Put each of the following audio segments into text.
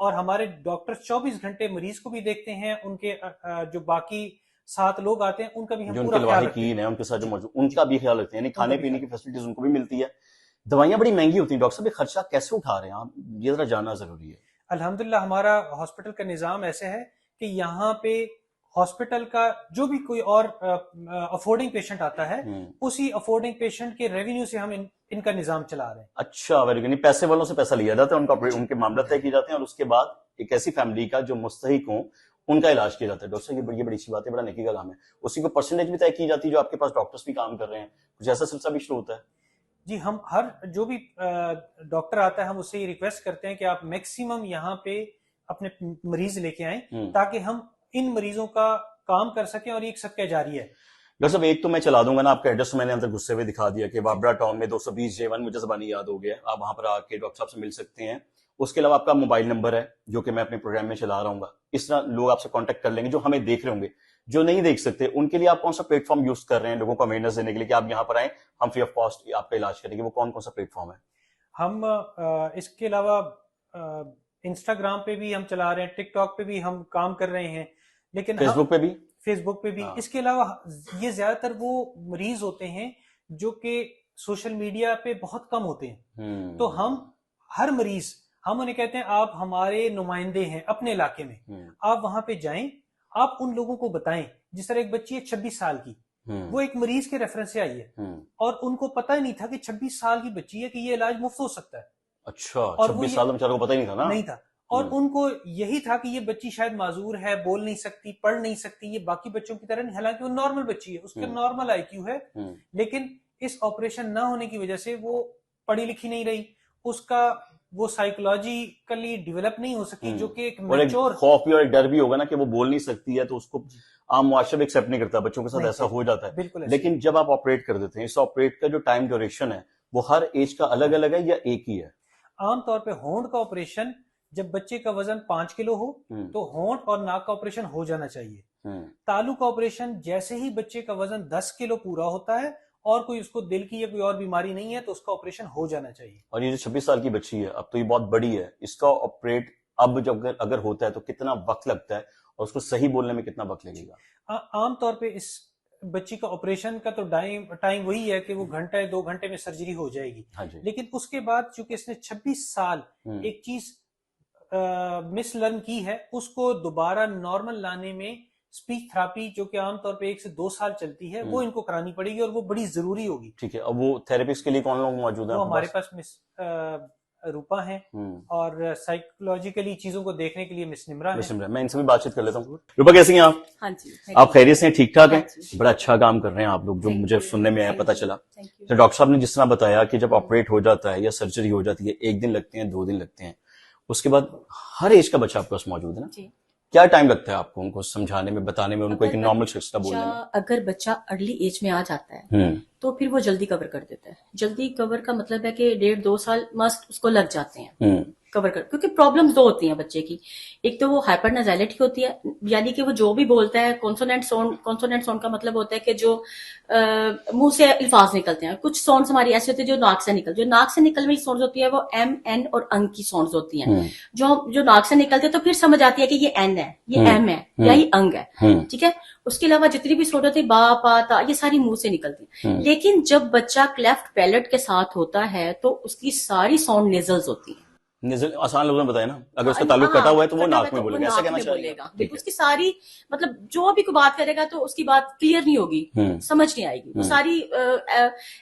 اور ہمارے ڈاکٹر 24 گھنٹے مریض کو بھی دیکھتے ہیں، ان کے جو باقی 7 لوگ آتے ہیں ان کا بھی ہم جو ان پورا کے خیال رکھتے ہیں، لواحقین ہیں ان کے ساتھ جو موجود ان کا بھی خیال رکھتے ہیں، یعنی ان کا کھانے بھی پینے خیال۔ کی فیسلٹیز ان کو بھی ملتی ہے. دوائیاں بڑی مہنگی ہوتی ہیں ڈاکٹر صاحب، یہ خرچہ کیسے اٹھا رہے ہیں آپ؟ یہ ذرا جاننا ضروری ہے. الحمدللہ ہمارا ہاسپٹل کا نظام ایسے ہے کہ یہاں پہ ہاسپٹل کا جو بھی کوئی اور افورڈنگ پیشنٹ آتا ہے اسی افورڈنگ پیشنٹ کے ریونیو سے ہم ان کا نظام چلا رہے ہیں. اچھا، ویری گڈ. پیسے والوں سے پیسہ لیا جاتا ہے، ان کا ان کے معاملہ طے کیے جاتے ہیں، اور اس کے بعد ایک ایسی فیملی کا جو مستحق ہوں ان کا علاج کیا جاتا ہے. ڈاکٹر صاحب یہ بڑی اچھی بات ہے، بڑا نیکی کا کام ہے. اسی کو پرسنٹیج بھی طے کی جاتی ہے جو آپ کے پاس ڈاکٹرز بھی کام کر رہے ہیں، کچھ ایسا سلسلہ بھی شروع ہوتا ہے؟ جی، ہم ہر جو بھی ڈاکٹر آتا ہے ہم اس سے یہ ریکویسٹ کرتے ہیں کہ آپ میکسیمم یہاں پہ اپنے مریض لے کے آئیں تاکہ ہم ان مریضوں کا کام کر سکیں، اور یہ ایک صدقہ جاری ہے. ڈاکٹر صاحب ایک تو میں چلا دوں گا نا، آپ کا ایڈریس میں نے اندر غصے ہوئے دکھا دیا کہ بابرا ٹاؤن میں 220J1، مجھے زبانی یاد ہو گیا، آپ وہاں پر آ کے ڈاکٹر صاحب سے مل سکتے ہیں. اس کے علاوہ آپ کا موبائل نمبر ہے جو کہ میں اپنے پروگرام میں چلا رہا ہوں گا، اس طرح لوگ آپ سے کانٹیکٹ کر لیں گے جو ہمیں دیکھ رہے ہوں گے. جو نہیں دیکھ سکتے ان کے لیے آپ کون سا پلیٹ فارم یوز کر رہے ہیں لوگوں کو اویئرنیس دینے کے لیے کہ آپ یہاں پر آئیں، ہم فری آف کاسٹ آپ کا علاج کریں گے؟ وہ کون کون سا پلیٹ فارم ہے؟ ہم اس کے علاوہ انسٹاگرام پہ بھی ہم چلا رہے ہیں، ٹک ٹاک پہ بھی ہم کام کر رہے ہیں، لیکن فیس بک پہ بھی؟ فیس بک پہ بھی. اس کے علاوہ یہ زیادہ تر وہ مریض ہوتے ہیں جو کہ سوشل میڈیا پہ بہت کم ہوتے ہیں، تو ہم ہر مریض ہم انہیں کہتے ہیں آپ ہمارے نمائندے ہیں اپنے علاقے میں، آپ وہاں پہ جائیں، آپ ان لوگوں کو بتائیں. جس طرح ایک بچی ہے 26 سال کی، وہ ایک مریض کے ریفرنس سے آئی ہے اور ان کو پتہ ہی نہیں تھا کہ 26 سال کی بچی ہے کہ یہ علاج مفت ہو سکتا ہے. اچھا، 26 سال میں کو پتہ ہی نہیں تھا نا؟ نہیں تھا. اور ان کو یہی تھا کہ یہ بچی شاید معذور ہے، بول نہیں سکتی، پڑھ نہیں سکتی، یہ باقی بچوں کی طرح نہیں، حالانکہ وہ نارمل بچی ہے، اس کا نارمل آئی کیو ہے، لیکن اس آپریشن نہ ہونے کی وجہ سے وہ پڑھی لکھی نہیں رہی، اس کا وہ سائیکولوجیکلی ڈیولپ نہیں ہو سکی، جو کہ ایک میچور خوف بھی اور ایک ڈر بھی ہوگا نا کہ وہ بول نہیں سکتی ہے، تو اس کو عام معاشرہ بھی ایکسیپٹ نہیں کرتا. بچوں کے ساتھ ایسا ہو جاتا ہے. لیکن جب آپ آپریٹ کر دیتے ہیں، اس آپریٹ کا جو ٹائم ڈیوریشن ہے وہ ہر ایج کا الگ الگ ہے یا ایک ہی ہے؟ عام طور پہ ہونٹ کا آپریشن جب بچے کا وزن 5 کلو ہو تو ہونٹ اور ناک کا آپریشن ہو جانا چاہیے. تالو کا آپریشن جیسے ہی بچے کا وزن 10 کلو پورا ہوتا ہے اور کوئی اس کو دل کی یا کوئی اور بیماری نہیں ہے تو اس کا آپریشن ہو جانا چاہیے. اور یہ جو 26 سال کی بچی ہے اب تو یہ بہت بڑی ہے، اس کا آپریٹ اب جب اگر ہوتا ہے تو کتنا وقت لگتا ہے اور اس کو صحیح بولنے میں کتنا وقت لگے گا؟ عام طور پہ اس بچی کا آپریشن کا تو ٹائم وہی ہے کہ وہ گھنٹہ 2 گھنٹے میں سرجری ہو جائے گی. لیکن اس کے بعد چونکہ اس نے 26 سال ایک چیز مس لرن کی ہے، اس کو دوبارہ نارمل لانے میں اسپیچ تھراپی جو کہ عام طور پہ 1 سے 2 سال چلتی ہے وہ ان کو کرانی پڑے گی اور وہ بڑی ضروری ہوگی. ٹھیک ہے. اب وہ تھراپسٹ کے لیے کون لوگ موجود ہیں؟ ہمارے پاس مس روپا ہیں اور سائیکولوجیکلی چیزوں کو دیکھنے کے لیے مس نمرا ہے. میں ان سے بھی بات چیت کر لیتا ہوں. روپا کیسی ہیں آپ؟ ہاں جی، آپ خیریت سے ہیں؟ ٹھیک ٹھاک ہیں؟ بڑا اچھا کام کر رہے ہیں آپ لوگ، جو مجھے سننے میں آیا پتا چلا. تو ڈاکٹر صاحب نے جس طرح بتایا کہ جب آپریٹ ہو جاتا ہے یا سرجری ہو جاتی ہے 1 دن لگتے ہیں، 2 دن لگتے ہیں، اس کے بعد ہر ایج کا بچہ آپ کے پاس موجود ہے نا؟ کیا ٹائم لگتا ہے آپ کو ان کو سمجھانے میں، بتانے میں، ان کو ایک نارمل شخص کا بولنے میں؟ اگر بچہ ارلی ایج میں آ جاتا ہے تو پھر وہ جلدی کور کر دیتا ہے. جلدی کور کا مطلب ہے کہ 1.5-2 سال مسٹ اس کو لگ جاتے ہیں کور کر، کیونکہ پرابلمز 2 ہوتی ہیں بچے کی. ایک تو وہ ہائپر نازیلٹی ہوتی ہے، یعنی کہ وہ جو بھی بولتا ہے کونسوننٹ ساؤنڈ کا مطلب ہوتا ہے کہ جو منہ سے الفاظ نکلتے ہیں. کچھ ساؤنڈز ہماری ایسے ہوتے ہیں جو ناک سے نکل رہی ساؤنڈز ہوتی ہے وہ ایم، این اور انگ کی ساؤنڈز ہوتی ہیں. جو ناک سے نکلتے ہیں تو پھر سمجھ آتی ہے کہ یہ این ہے، یہ ایم ہے یا یہ انگ ہے. ٹھیک ہے. اس کے علاوہ جتنی بھی ساؤنڈ ہوتی ہے با، پا، تا، یہ ساری منہ سے نکلتی ہیں. لیکن جب بچہ کلیفٹ پیلٹ کے ساتھ ہوتا ہے تو اس کی ساری ساؤنڈ نیزلز ہوتی ہیں. آسان لوگوں نے بتایا نا، اگر اس کا تعلق کٹا ہوا ہے تو وہ ناک میں بولے گا، ایسا کہنا چاہیے گا. اس کی ساری مطلب جو بھی کوئی بات کرے گا تو اس کی بات کلیئر نہیں ہوگی، سمجھ نہیں آئے گی. وہ ساری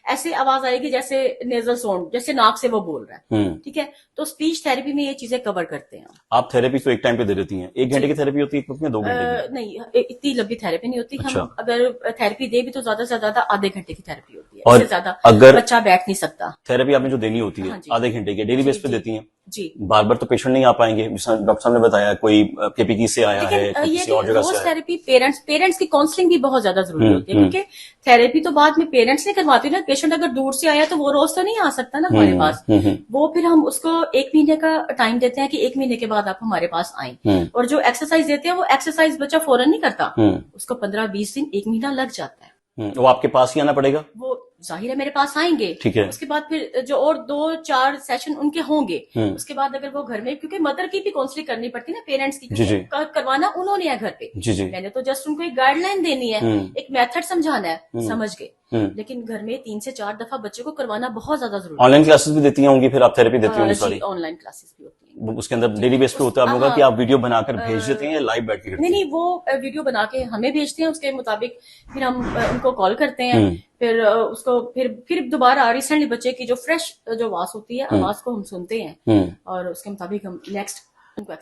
ایسے آواز آئے گی جیسے نیزل ساؤنڈ، جیسے ناک سے وہ بول رہا ہے. ٹھیک ہے. تو اسپیچ تھراپی میں یہ چیزیں کور کرتے ہیں. آپ تھراپی تو ایک ٹائم پہ دے دیتی ہیں؟ 1 گھنٹے کی تھراپی ہوتی ہے یا 2 گھنٹے کی؟ نہیں، اتنی لمبی تھراپی نہیں ہوتی. ہم اگر تھراپی دے بھی تو زیادہ سے زیادہ آدھے گھنٹے کی تھراپی ہوتی ہے، اس سے زیادہ اگر بچہ بیٹھ نہیں سکتا. تھراپی آپ نے جو دینی ہوتی ہے آدھے گھنٹے کی ڈیلی بیس پہ دیتی ہیں؟ جی. بار بار تو پیشنٹ نہیں آ پائیں گے، ڈاکٹر صاحب نے بتایا کوئی کے پی کی سے آیا ہے، کسی اور جگہ سے آیا ہے. پیرنٹس کی کاؤنسلنگ بھی بہت زیادہ ضروری ہوتی ہے، کیونکہ تھراپی تو بعد میں پیرنٹس نے کرواتی نا. پیشنٹ اگر دور سے آیا تو وہ روز تو نہیں آ سکتا نا ہمارے پاس. وہ پھر ہم اس کو 1 مہینے کا ٹائم دیتے ہیں کہ 1 مہینے کے بعد آپ ہمارے پاس آئیں. اور جو ایکسرسائز دیتے ہیں وہ ایکسرسائز بچہ فوراً نہیں کرتا، اس کو 15-20 دن 1 مہینہ لگ جاتا ہے. وہ آپ کے پاس ہی آنا پڑے گا؟ وہ ظاہر ہے میرے پاس آئیں گے, ٹھیک ہے, اس کے بعد پھر جو اور 2-4 سیشن ان کے ہوں گے, اس کے بعد اگر وہ گھر میں, کیونکہ مدر کی بھی کاؤنسلنگ کرنی پڑتی ہے نا, پیرنٹس کی, کروانا انہوں نے ہے گھر پہ, میں نے تو جسٹ ان کو ایک گائیڈ لائن دینی ہے, ایک میتھڈ سمجھانا ہے, سمجھ گئے, لیکن گھر میں 3 سے 4 دفعہ بچے کو کروانا بہت زیادہ ضروری ہے. آن لائن کلاسز بھی دیتی ہوں گی پھر آپ, تھراپی دیتی ہوں گی ساری؟ آن لائن کلاسز بھی ہوتی ہیں, اس کے اندر ڈیلی بیس پہ ہوتا ہے آپ لوگوں کا کہ آپ ویڈیو بنا کر بھیج دیتے ہیں یا لائیو بیٹھ کے؟ نہیں, وہ ویڈیو بنا کے ہمیں بھیجتے ہیں, اس کے مطابق پھر ہم ان کو کال کرتے ہیں, پھر اس کو پھر دوبارہ ریسنٹلی بچے کی جو فریش جو آواز ہوتی ہے, آواز کو ہم سنتے ہیں اور اس کے مطابق ہم نیکسٹ.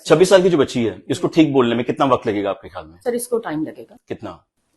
26 سال کی جو بچی ہے اس کو ٹھیک بولنے میں کتنا وقت لگے گا آپ کے خیال میں؟ سر اس کو ٹائم لگے گا. کتنا؟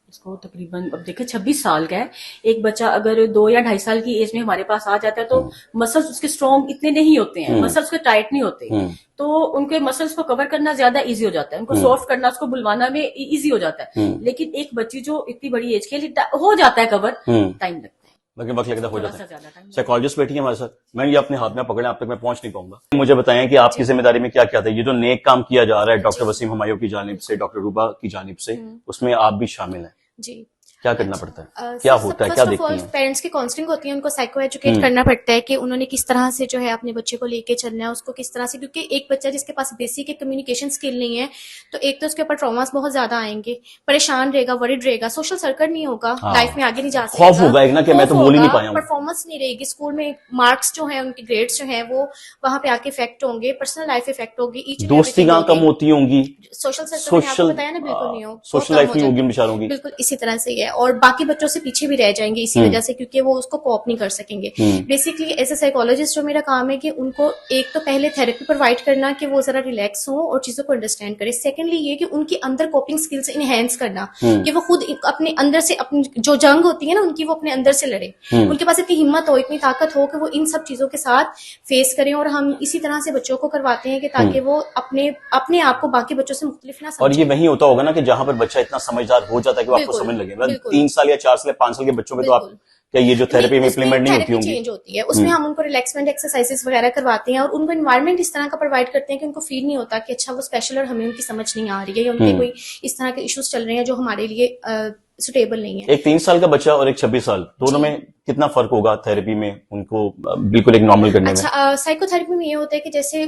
اس کو تقریباً, اب دیکھیں 26 سال کا ہے, ایک بچہ اگر 2 یا 2.5 سال کی ایج میں ہمارے پاس آ جاتا ہے تو مسلس اس کے اسٹرانگ اتنے نہیں ہوتے ہیں, مسلس کے ٹائٹ نہیں ہوتے, تو ان کے مسلس کو کور کرنا زیادہ ایزی ہو جاتا ہے, ان کو سافٹ کرنا, اس کو بلوانا میں ایزی ہو جاتا ہے. لیکن ایک بچی جو اتنی بڑی ایج کے لیے ہو جاتا ہے کور, ٹائم لگتا ہے, لیکن وقت لگتا ہو جاتا ہے. سائیکالوجسٹ بیٹھی ہے ہمارے ساتھ, میں یہ اپنے ہاتھ میں پکڑے, آپ تک میں پہنچ نہیں پاؤں گا. مجھے بتائیں کہ آپ کی ذمہ داری میں کیا کیا تھا, یہ جو نیک کام کیا جا رہا ہے ڈاکٹر وسیم ہمایوں کی جانب سے, ڈاکٹر روبا کی جانب سے, اس میں آپ بھی شامل ہیں, جی کیا کرنا پڑتا ہے, کیا ہوتا ہے, کیا دیکھتی ہیں؟ پیرنٹس کی کاؤنسلنگ ہوتی ہے, ان کو سائیکو ایجوکیٹ کرنا پڑتا ہے کہ انہوں نے کس طرح سے جو ہے اپنے بچے کو لے کے چلنا ہے, اس کو کس طرح سے, کیونکہ ایک بچہ جس کے پاس بیسک کمیونیکیشن اسکل نہیں ہے تو ایک تو اس کے اوپر ٹراماز بہت زیادہ آئیں گے, پریشان رہے گا, ورڈ رہے گا, سوشل سرکل نہیں ہوگا, لائف میں آگے نہیں جا سکتا, خوف ہوگا ایک نا کہ میں تو بول ہی نہیں پایا ہوں, پرفارمنس نہیں رہے گی, اسکول میں مارکس جو ہیں ان کے گریڈس جو ہیں وہ وہاں پہ آ کے افیکٹ ہوں گے, پرسنل لائف افیکٹ ہوگی, دوستی کہاں کم ہوتی ہوں گی, سوشل سرکل میں آپ کو بتایا نا بالکل نہیں ہو, سوشل لائف نہیں ہوگی بیچاروں کی, بالکل اسی طرح سے ہے, اور باقی بچوں سے پیچھے بھی رہ جائیں گے اسی وجہ سے, کیونکہ وہ اس کو کوپ نہیں کر سکیں گے. بیسکلی ایز اے سائیکالوجسٹ جو میرا کام ہے کہ ان کو ایک تو پہلے تھراپی پرووائڈ کرنا کہ وہ ذرا ریلیکس ہوں اور چیزوں کو انڈرسٹینڈ کرے. سیکنڈلی یہ کہ ان کے اندر کوپنگ اسکلس انہینس کرنا, کہ وہ خود اپنے اندر سے اپنی جو جنگ ہوتی ہے نا ان کی, وہ اپنے اندر سے لڑے, ان کے پاس اتنی ہمت ہو, اتنی طاقت ہو کہ وہ ان سب چیزوں کے ساتھ فیس کریں. اور ہم اسی طرح سے بچوں کو کرواتے ہیں کہ تاکہ وہ اپنے آپ کو باقی بچوں سے مختلف نہ سمجھیں. اور یہ وہی ہوتا ہوگا نا کہ جہاں پر بچہ اتنا سمجھدار ہو جاتا ہے کہ وہ آپ کو سمجھ لگے. 3 سال یا 4 سال یا 5 سال کے بچوں میں تو آپ کیا یہ جو تھراپی میں امپلیمنٹ نہیں ہوتی ہوں گی, چینج ہوتی ہے, اس میں ہم ان کو ریلیکسمنٹ ایکسرسائزز وغیرہ کرواتے ہیں, اور ان کو انوائرمنٹ اس طرح کا پرووائڈ کرتے ہیں کہ ان کو فیل نہیں ہوتا کہ اچھا وہ اسپیشل اور ہمیں ان کی سمجھ نہیں آ رہی ہے, یا ان کے کوئی اس طرح کے ایشوز چل رہے ہیں جو ہمارے لیے سوٹیبل نہیں ہے. ایک 3 سال کا بچہ اور ایک 26 سال دونوں میں کتنا فرق ہوگا تھراپی میں ان کو بالکل ایک نارمل کرنے میں؟ اچھا, سائیکو تھراپی میں یہ ہوتا ہے کہ جیسے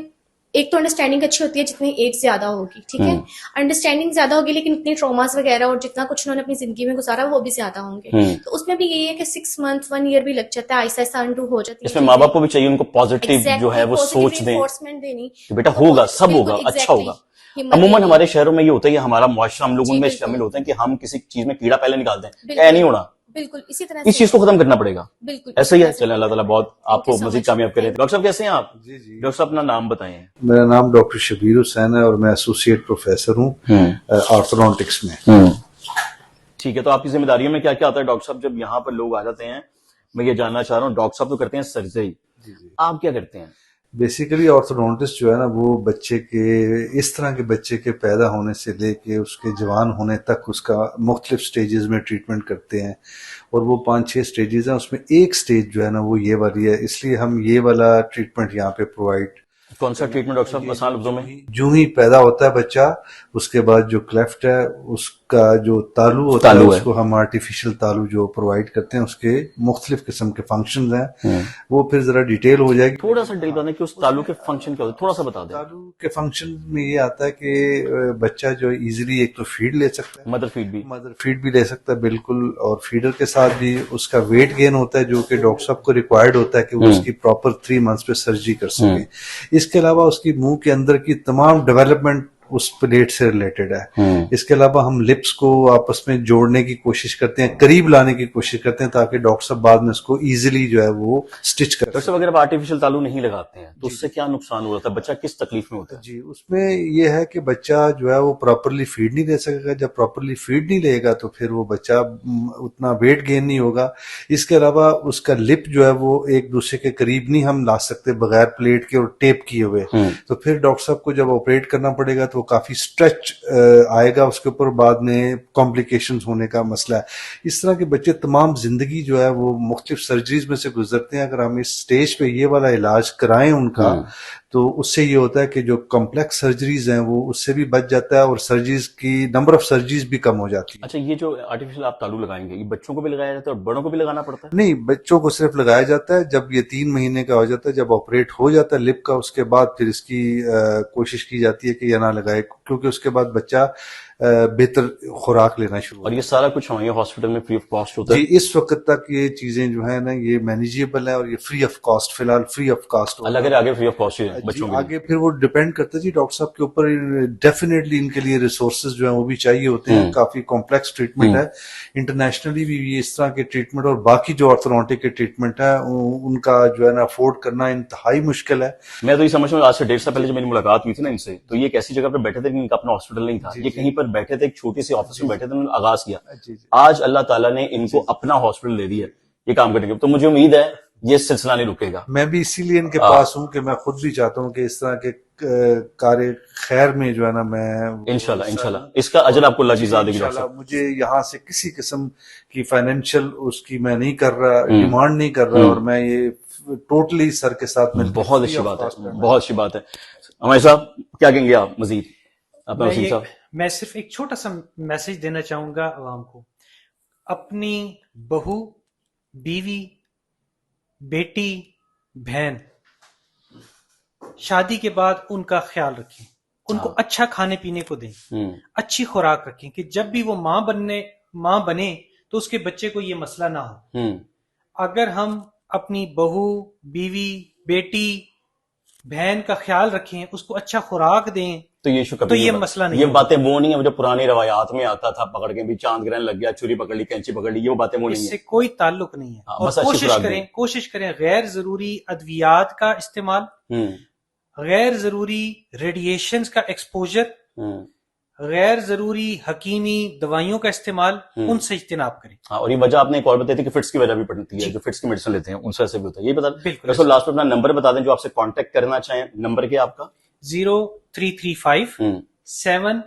ایک تو انڈرسٹینڈنگ اچھی ہوتی ہے جتنی ایج زیادہ ہوگی, ٹھیک ہے, انڈرسٹینڈنگ زیادہ ہوگی, لیکن اتنے ٹراماز وغیرہ اور جتنا کچھ انہوں نے اپنی زندگی میں گزارا وہ بھی زیادہ ہوں گے. تو اس میں بھی یہی ہے کہ 6 months 1 year بھی لگ جاتا ہے, آہستہ آہستہ انڈو ہو جاتی ہے. اس میں ماں باپ کو بھی چاہیے ان کو پازیٹیو جو ہے وہ سوچ دیں کہ بیٹا ہوگا, سب ہوگا, اچھا ہوگا. عموماً ہمارے شہروں میں یہ ہوتا ہے کہ ہمارا معاشرہ, ہم لوگ ان میں شامل ہوتے ہیں کہ ہم کسی چیز میں کیڑا پہلے نکالتے ہیں, اے نہیں ہونا, بالکل اسی طرح اس چیز کو ختم کرنا پڑے گا. بالکل ایسا ہی ہے. چلیں اللہ تعالیٰ بہت آپ کو مزید کامیاب کرے. ڈاکٹر صاحب کیسے ہیں آپ؟ جی جی ڈاکٹر صاحب اپنا نام بتائیں. میرا نام ڈاکٹر شبیر حسین ہے اور میں ایسوسیٹ پروفیسر ہوں آرتھوڈونٹکس میں. ٹھیک ہے, تو آپ کی ذمہ داریوں میں کیا کیا آتا ہے ڈاکٹر صاحب جب یہاں پر لوگ آ جاتے ہیں؟ میں یہ جاننا چاہ رہا ہوں. ڈاکٹر صاحب تو کرتے ہیں سرجری, آپ کیا کرتے ہیں؟ بیسیکلی آرتھوڈونٹسٹ جو ہے نا وہ بچے کے, اس طرح کے بچے کے پیدا ہونے سے لے کے اس کے جوان ہونے تک اس کا مختلف سٹیجز میں ٹریٹمنٹ کرتے ہیں, اور وہ 5-6 سٹیجز ہیں, اس میں ایک سٹیج جو ہے نا وہ یہ والی ہے, اس لیے ہم یہ والا ٹریٹمنٹ یہاں پہ پرووائڈ. کون سا ٹریٹمنٹ ڈاکٹر صاحب آسان لفظوں میں؟ جو ہی پیدا ہوتا ہے بچہ, اس کے بعد جو کلیفٹ ہے اس کا جو تالو ہوتا ہے اس کو ہم آرٹیفیشل تالو جو پرووائڈ کرتے ہیں, اس کے مختلف قسم کے فنکشنز ہیں, وہ پھر ذرا ڈیٹیل ہو جائے گی. تھوڑا سا ڈیٹیل بتائیں کہ اس تالو کے فنکشن کیا ہوتا ہے, تھوڑا سا بتا دیں. تالو کے فنکشن میں یہ آتا ہے کہ بچہ جو ایزیلی ایک تو فیڈ لے سکتا ہے, مدر فیڈ بھی لے سکتا ہے بالکل, اور فیڈر کے ساتھ بھی اس کا ویٹ گین ہوتا ہے جو کہ ڈاکٹر صاحب کو ریکوائرڈ ہوتا ہے کہ وہ اس کی پراپر 3 months پہ سرجری کر سکیں. اس کے علاوہ اس کی منہ کے اندر کی تمام ڈیولپمنٹ اس پلیٹ سے ریلیٹڈ ہے. اس کے علاوہ ہم لپس کو آپس میں جوڑنے کی کوشش کرتے ہیں, قریب لانے کی کوشش کرتے ہیں تاکہ ڈاکٹر صاحب بعد میں اس کو ایزیلی جو ہے وہ سٹچ کر. ڈاکٹر صاحب اگر آپ آرٹیفیشل تالو نہیں لگاتے ہیں تو اس سے کیا نقصان ہو رہا ہے, بچہ کس تکلیف میں ہوتا ہے؟ جی, اس میں یہ ہے کہ بچہ جو ہے وہ پراپرلی فیڈ نہیں لے سکے گا. جب پراپرلی فیڈ نہیں لے گا تو پھر وہ بچہ اتنا ویٹ گین نہیں ہوگا. اس کے علاوہ اس کا لپ جو ہے وہ ایک دوسرے کے قریب نہیں ہم لا سکتے بغیر پلیٹ کے اور ٹیپ کیے ہوئے, تو پھر ڈاکٹر صاحب کو جب آپریٹ کرنا پڑے گا تو وہ کافی اسٹریچ آئے گا اس کے اوپر, بعد میں کمپلیکیشنز ہونے کا مسئلہ ہے. اس طرح کے بچے تمام زندگی جو ہے وہ مختلف سرجریز میں سے گزرتے ہیں. اگر ہم اس سٹیج پہ یہ والا علاج کرائیں ان کا تو اس سے یہ ہوتا ہے کہ جو کمپلیکس سرجریز ہیں وہ اس سے بھی بچ جاتا ہے اور سرجریز کی نمبر آف سرجریز بھی کم ہو جاتی ہے. اچھا یہ جو آرٹیفیشل آپ تالو لگائیں گے یہ بچوں کو بھی لگایا جاتا ہے اور بڑوں کو بھی لگانا پڑتا ہے؟ نہیں، بچوں کو صرف لگایا جاتا ہے جب یہ 3 مہینے کا ہو جاتا ہے. جب آپریٹ ہو جاتا ہے لپ کا اس کے بعد پھر اس کی کوشش کی جاتی ہے کہ یہ نہ لگائے، کیونکہ اس کے بعد بچہ بہتر خوراک لینا شروع اور یہ سارا کچھ ہمارے ہاسپٹل میں فری آف کاسٹ ہوتا ہے؟ جی اس وقت تک یہ چیزیں جو ہیں نا یہ مینیجیبل ہیں اور یہ فری آف کاسٹ، فی الحال فری آف کاسٹ. اللہ کرے آگے فری آف کاسٹ ہے بچوں کے لیے. آگے پھر وہ ڈیپینڈ کرتا ہے جی ڈاکٹر صاحب کے اوپر. ڈیفینیٹلی ان کے لیے ریسورسز جو ہیں وہ بھی چاہیے ہوتے ہیں. کافی کمپلیکس ٹریٹمنٹ ہے. انٹرنیشنلی بھی اس طرح کے ٹریٹمنٹ اور باقی جو آرتھورونٹک کے ٹریٹمنٹ ہے ان کا جو ہے نا افورڈ کرنا انتہائی مشکل ہے. میں تو یہ سمجھتا ہوں آج سے 1.5 سال پہلے جب میری ملاقات ہوئی تھی نا ان سے تو یہ ایک ایسی جگہ پر بیٹھے تھے ان کا اپنا ہاسپٹل نہیں تھا. یہ کہیں پر بیٹھے تھے ایک چھوٹی سی آفس میں بیٹھے تھے، انہوں نے آغاز کیا. آج اللہ تعالیٰ نے ان کو اپنا ہاسپٹل دے دیا یہ کام کرنے کے. تو مجھے امید ہے یہ سلسلہ نہیں رکے گا. میں بھی اسی لیے ان کے پاس ہوں کہ میں خود بھی چاہتا ہوں کہ اس طرح کے کار خیر میں جو ہے نا میں انشاءاللہ اس کا اجر آپ کو اللہ کی ذات دے گی. مجھے یہاں سے کسی قسم کی فائنینشیل اس کی میں نہیں کر رہا، ڈیمانڈ نہیں کر رہا، اور میں یہ ٹوٹلی سر کے ساتھ مل. بہت اچھی بات ہے، بہت اچھی بات ہے. ہمارے صاحب کیا کہیں گے آپ مزید؟ وسیم صاحب میں صرف ایک چھوٹا سا میسج دینا چاہوں گا عوام کو. اپنی بہو، بیوی، بیٹی، بہن شادی کے بعد ان کا خیال رکھیں، ان کو اچھا کھانے پینے کو دیں، اچھی خوراک رکھیں کہ جب بھی وہ ماں بنے تو اس کے بچے کو یہ مسئلہ نہ ہو. اگر ہم اپنی بہو، بیوی، بیٹی، بہن کا خیال رکھیں، اس کو اچھا خوراک دیں تو یہ مسئلہ نہیں. یہ باتیں وہ نہیں ہیں جو پرانی روایات میں آتا تھا، پکڑ کے بھی چاند گرہن لگ گیا، چھری پکڑ لی، کینچی پکڑ لی، یہ باتیں وہ نہیں ہیں. اس سے کوئی تعلق نہیں ہے. اور کوشش کریں غیر ضروری ادویات کا استعمال، غیر ضروری ریڈیشنز کا ایکسپوجر، غیر ضروری حکیمی دوائیوں کا استعمال، ان سے اجتناب کریں. اور یہ وجہ آپ نے ایک اور بتائی تھی کہ فٹس کی وجہ بھی پڑتی ہے، جو فٹس کی میڈیسن لیتے ہیں ان سے ایسے بھی ہوتا ہے. یہی بتا دیں لاسٹ میں اپنا نمبر بتا دیں جو آپ سے کانٹیکٹ کرنا چاہیں. نمبر کیا آپ کا؟ 0335 700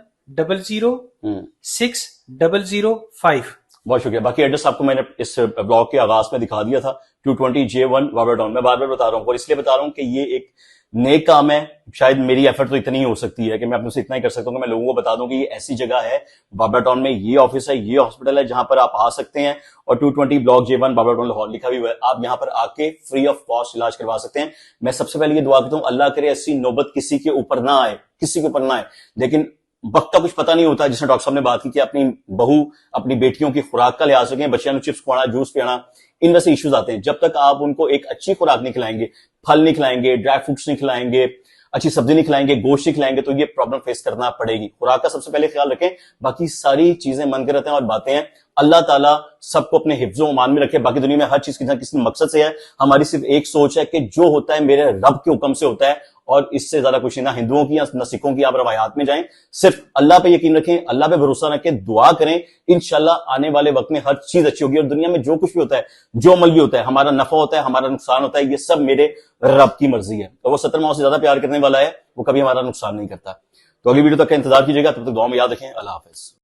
6005. بہت شکریہ. باقی ایڈریس آپ کو میں نے اس بلاگ کے آغاز میں دکھا دیا تھا، 220J1 بابر ٹاؤن. میں بار بار بتا رہا ہوں اور اس لیے بتا رہا ہوں کہ یہ ایک نیک کام ہے. شاید میری ایفرٹ تو اتنی ہی ہو سکتی ہے کہ میں اپنے سے اتنا ہی کر سکتا ہوں کہ میں لوگوں کو بتا دوں کہ یہ ایسی جگہ ہے بابر ٹاؤن میں، یہ آفس ہے، یہ ہاسپٹل ہے جہاں پر آپ آ سکتے ہیں. اور 220 block J1 Babar town Lahore لکھا بھی ہوا ہے. آپ یہاں پر آ کے فری آف کاسٹ علاج کروا سکتے ہیں. میں سب سے پہلے یہ دعا کرتا ہوں اللہ کرے ایسی نوبت کسی کے اوپر نہ آئے، کسی کے اوپر نہ آئے. لیکن وقت کا کچھ پتہ نہیں ہوتا، جس نے ڈاکٹر صاحب نے بات کی کہ اپنی بہو، اپنی بیٹیوں کی خوراک کا لحاظ رکھیں. بچیاں نے چپس کھوانا، جوس پینا، ان ویسے ایشوز آتے ہیں. جب تک آپ ان کو ایک اچھی خوراک نہیں کھلائیں گے، پھل نہیں کھلائیں گے، ڈرائی فروٹس نہیں کھلائیں گے، اچھی سبزی نہیں کھلائیں گے، گوشت نہیں کھلائیں گے، تو یہ پرابلم فیس کرنا پڑے گی. خوراک کا سب سے پہلے خیال رکھیں. باقی ساری چیزیں من کرتے ہیں اور باتیں ہیں. اللہ تعالیٰ سب کو اپنے حفظ و امان میں رکھے. باقی دنیا میں ہر چیز کسی مقصد سے ہے. ہماری صرف ایک سوچ ہے کہ جو ہوتا ہے میرے رب کے حکم سے ہوتا ہے، اور اس سے زیادہ کچھ نہیں. نہ ہندوؤں کی نہ سکھوں کی آپ روایات میں جائیں. صرف اللہ پہ یقین رکھیں، اللہ پہ بھروسہ رکھیں، دعا کریں. انشاءاللہ آنے والے وقت میں ہر چیز اچھی ہوگی. اور دنیا میں جو کچھ بھی ہوتا ہے، جو عمل بھی ہوتا ہے، ہمارا نفع ہوتا ہے، ہمارا نقصان ہوتا ہے، یہ سب میرے رب کی مرضی ہے. اور وہ 70 ماہ سے زیادہ پیار کرنے والا ہے، وہ کبھی ہمارا نقصان نہیں کرتا. تو اگلی ویڈیو تک کا انتظار کیجیے گا. تب تک دعا میں یاد رکھیں. اللہ حافظ.